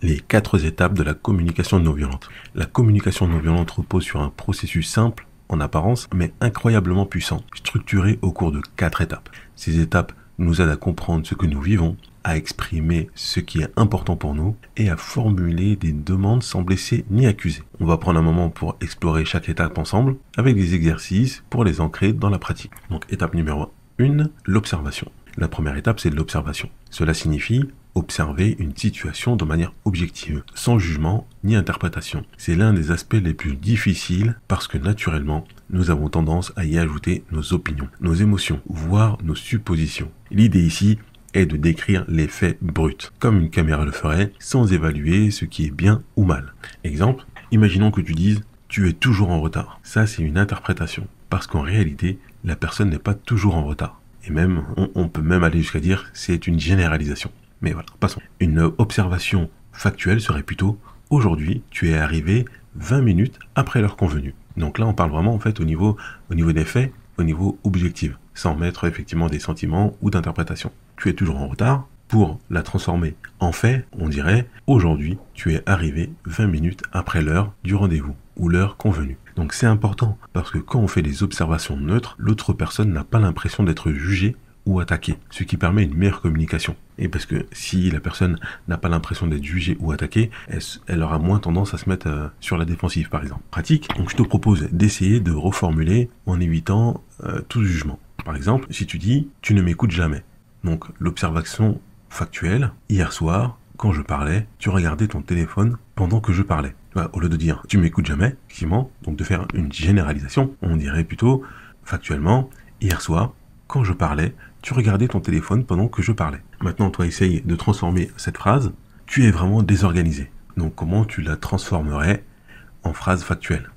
les 4 étapes de la communication non violente. La communication non violente repose sur un processus simple, en apparence, mais incroyablement puissant, structuré au cours de 4 étapes. Ces étapes nous aident à comprendre ce que nous vivons, à exprimer ce qui est important pour nous et à formuler des demandes sans blesser ni accuser. On va prendre un moment pour explorer chaque étape ensemble avec des exercices pour les ancrer dans la pratique. Donc étape numéro 1, l'observation. La première étape, c'est l'observation. Cela signifie observer une situation de manière objective, sans jugement ni interprétation. C'est l'un des aspects les plus difficiles parce que naturellement, nous avons tendance à y ajouter nos opinions, nos émotions, voire nos suppositions. L'idée ici est de décrire les faits bruts, comme une caméra le ferait, sans évaluer ce qui est bien ou mal. Exemple, imaginons que tu dises « tu es toujours en retard ». Ça, c'est une interprétation, parce qu'en réalité, la personne n'est pas toujours en retard. Et même, on peut même aller jusqu'à dire « c'est une généralisation ». Mais voilà, passons. Une observation factuelle serait plutôt « aujourd'hui, tu es arrivé 20 minutes après l'heure convenue ». Donc là, on parle vraiment en fait au niveau des faits, au niveau objectif, sans mettre effectivement des sentiments ou d'interprétation. Tu es toujours en retard. Pour la transformer en fait, on dirait « aujourd'hui, tu es arrivé 20 minutes après l'heure du rendez-vous » ou l'heure convenue. Donc c'est important parce que quand on fait des observations neutres, l'autre personne n'a pas l'impression d'être jugée ou attaquée, ce qui permet une meilleure communication. Et parce que si la personne n'a pas l'impression d'être jugée ou attaquée, elle aura moins tendance à se mettre sur la défensive, par exemple. Pratique, donc je te propose d'essayer de reformuler en évitant tout jugement. Par exemple, si tu dis « tu ne m'écoutes jamais », donc l'observation factuelle, hier soir, quand je parlais, tu regardais ton téléphone pendant que je parlais. Au lieu de dire « tu m'écoutes jamais », effectivement, donc de faire une généralisation, on dirait plutôt factuellement « hier soir, quand je parlais, tu regardais ton téléphone pendant que je parlais ». Maintenant, toi, essaye de transformer cette phrase. Tu es vraiment désorganisé. Donc, comment tu la transformerais en phrase factuelle ?